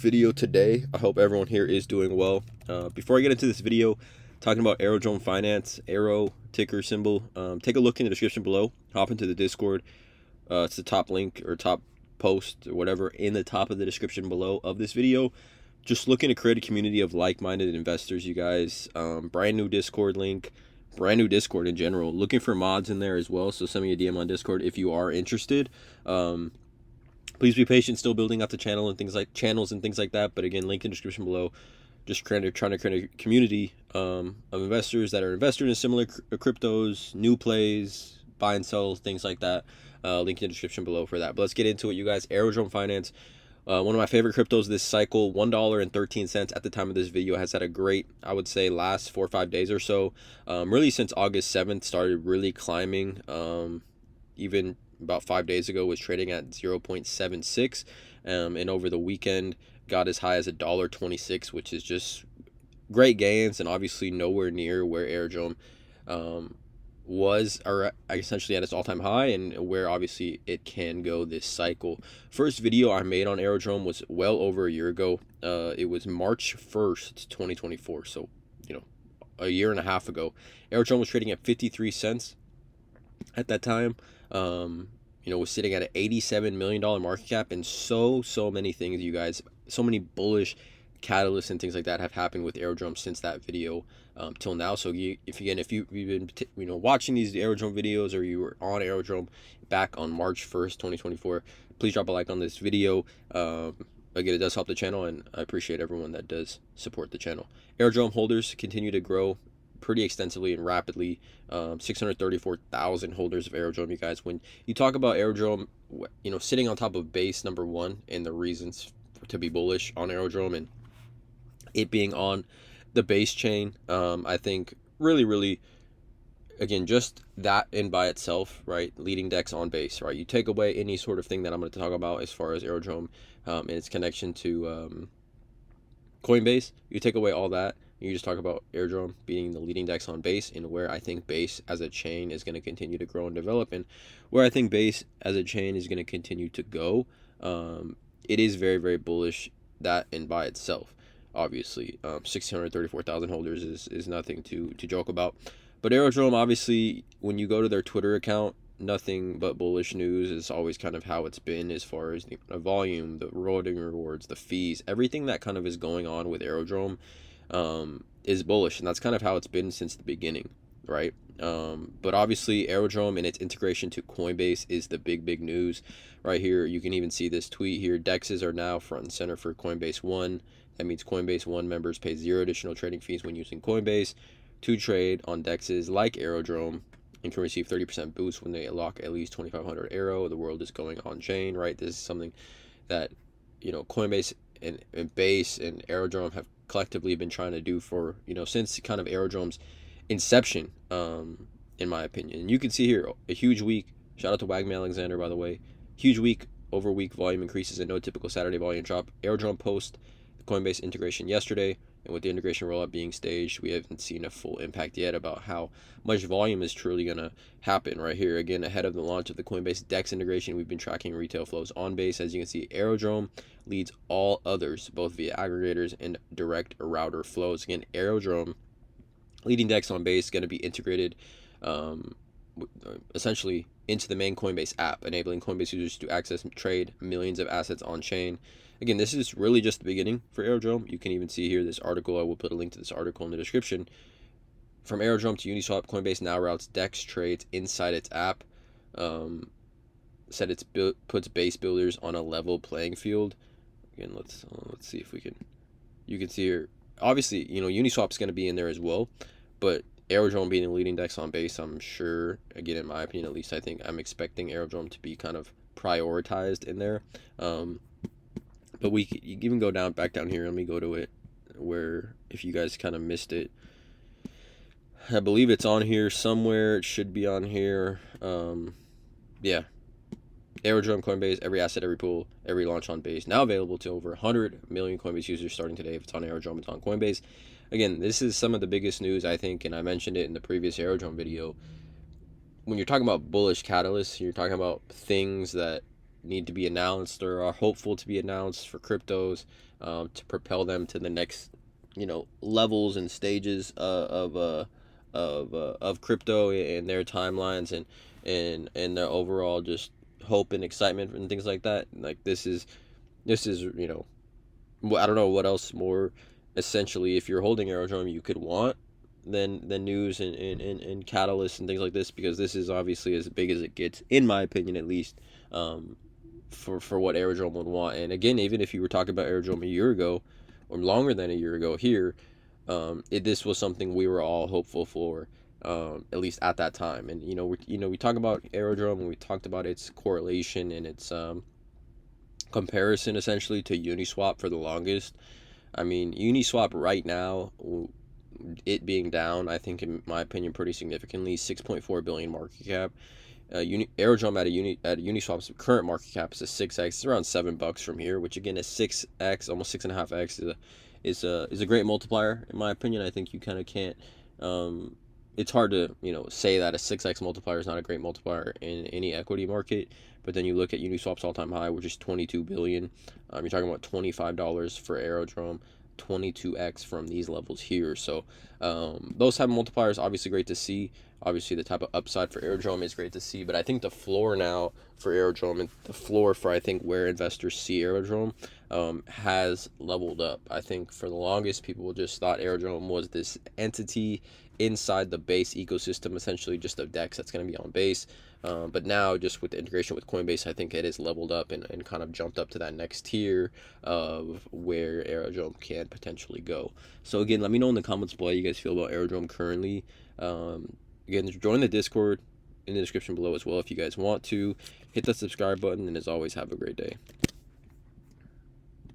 Video today. I hope everyone here is doing well. Before I get into this video, talking about Aerodrome Finance, Aero ticker symbol, take a look in the description below. Hop into the Discord. It's the top link or top post or whatever in the top of the description below of this video. Just looking to create a community of like-minded investors, you guys. Brand new Discord link, brand new Discord in general. Looking for mods in there as well, so send me a DM on Discord if you are interested. Please be patient, still building out the channel and things like that. But again, link in the description below. Just trying to create a community of investors that are invested in similar cryptos, new plays, buy and sell, things like that. Link in the description below for that. But let's get into it, you guys. Aerodrome Finance, one of my favorite cryptos this cycle. $1.13 at the time of this video, has had a great, I would say, last 4 or 5 days or so. Really since August 7th, started really climbing. Even about 5 days ago was trading at 0.76, and over the weekend got as high as $1.26, which is just great gains, and obviously nowhere near where Aerodrome was, or essentially at its all-time high, and where obviously it can go this cycle. First video I made on Aerodrome was well over a year ago. It was March 1st 2024, so a year and a half ago. Aerodrome was trading at 53 cents at that time. Was sitting at an $87 million market cap, and so many things, you guys, so many bullish catalysts and things like that have happened with Aerodrome since that video till now. So if you've been watching these Aerodrome videos, or you were on Aerodrome back on March 1st 2024, please drop a like on this video. Again, it does help the channel, and I appreciate everyone that does support the channel. Aerodrome holders continue to grow pretty extensively and rapidly. 634,000 holders of Aerodrome, you guys. When you talk about Aerodrome, sitting on top of base number one, and the reasons to be bullish on Aerodrome, and it being on the base chain, I think really, again, just that in by itself, right? Leading DEX on base, right? You take away any sort of thing that I'm going to talk about as far as Aerodrome and its connection to Coinbase. You take away all that, you just talk about Aerodrome being the leading DEX on base, and where I think base as a chain is going to continue to grow and develop, and where I think base as a chain is going to continue to go. It is very bullish, that and by itself. Obviously, 634,000 holders is nothing to joke about. But Aerodrome, obviously, when you go to their Twitter account, nothing but bullish news is always kind of how it's been, as far as the volume, the rolling rewards, the fees, everything that kind of is going on with Aerodrome is bullish, and that's kind of how it's been since the beginning, right? But obviously Aerodrome and its integration to Coinbase is the big news right here. You can even see this tweet here: DEXs are now front and center for Coinbase One. That means Coinbase One members pay 0 additional trading fees when using Coinbase to trade on DEXs like Aerodrome, and can receive 30% boost when they lock at least 2,500 Aero. The world is going on chain, right? This is something that Coinbase and Base and Aerodrome have collectively been trying to do for since kind of Aerodrome's inception, in my opinion. And you can see here a huge week. Shout out to Wagman Alexander, by the way. Huge week over week volume increases and no typical Saturday volume drop. Aerodrome post the Coinbase integration yesterday, and with the integration rollout being staged, we haven't seen a full impact yet about how much volume is truly going to happen right here. Again, ahead of the launch of the Coinbase DEX integration, we've been tracking retail flows on base. As you can see, Aerodrome leads all others, both via aggregators and direct router flows. Again, Aerodrome leading DEX on base, going to be integrated essentially into the main Coinbase app, enabling Coinbase users to access and trade millions of assets on chain. Again, this is really just the beginning for Aerodrome. You can even see here this article. I will put a link to this article in the description. From Aerodrome to Uniswap, Coinbase now routes DEX trades inside its app. Said it puts base builders on a level playing field. Again, let's see if we can. You can see here, obviously, Uniswap's going to be in there as well, but Aerodrome being the leading DEX on base, I'm sure, again, in my opinion, at least, I think I'm expecting Aerodrome to be kind of prioritized in there. But you can even go back down here. Let me go to it, where if you guys kind of missed it, I believe it's on here somewhere. It should be on here. Yeah. Aerodrome, Coinbase, every asset, every pool, every launch on base. Now available to over 100 million Coinbase users starting today. If it's on Aerodrome, it's on Coinbase. Again, this is some of the biggest news, I think, and I mentioned it in the previous Aerodrome video. When you're talking about bullish catalysts, you're talking about things that need to be announced or are hopeful to be announced for cryptos, to propel them to the next, levels and stages of crypto and their timelines, and their overall just hope and excitement and things like that. Like this is I don't know what else more essentially, if you're holding Aerodrome, you could want than news and catalysts and things like this, because this is obviously as big as it gets, in my opinion at least, for what Aerodrome would want. And again, even if you were talking about Aerodrome a year ago or longer than a year ago here, this was something we were all hopeful for, at least at that time. And we talk about Aerodrome, and we talked about its correlation and its comparison essentially to Uniswap for the longest. I mean, Uniswap right now, it being down, I think in my opinion pretty significantly, 6.4 billion market cap. Aerodrome at Uniswap's current market cap is a 6x. It's around $7 from here, which again is 6x, almost 6.5x, is a great multiplier in my opinion. I think you kind of can't. It's hard to say that a 6x multiplier is not a great multiplier in any equity market. But then you look at Uniswap's all-time high, which is 22 billion. You're talking about $25 for Aerodrome, 22x from these levels here. So those type of multipliers, obviously great to see. Obviously the type of upside for Aerodrome is great to see. But I think the floor now for Aerodrome, and the floor for I think where investors see Aerodrome, has leveled up. I think for the longest, people just thought Aerodrome was this entity inside the Base ecosystem, essentially just a DEX that's going to be on Base. But now, just with the integration with Coinbase, I think it is leveled up and kind of jumped up to that next tier of where Aerodrome can potentially go. So again, let me know in the comments below how you guys feel about Aerodrome currently. Again, join the Discord in the description below as well if you guys want to. Hit the subscribe button, and as always, have a great day.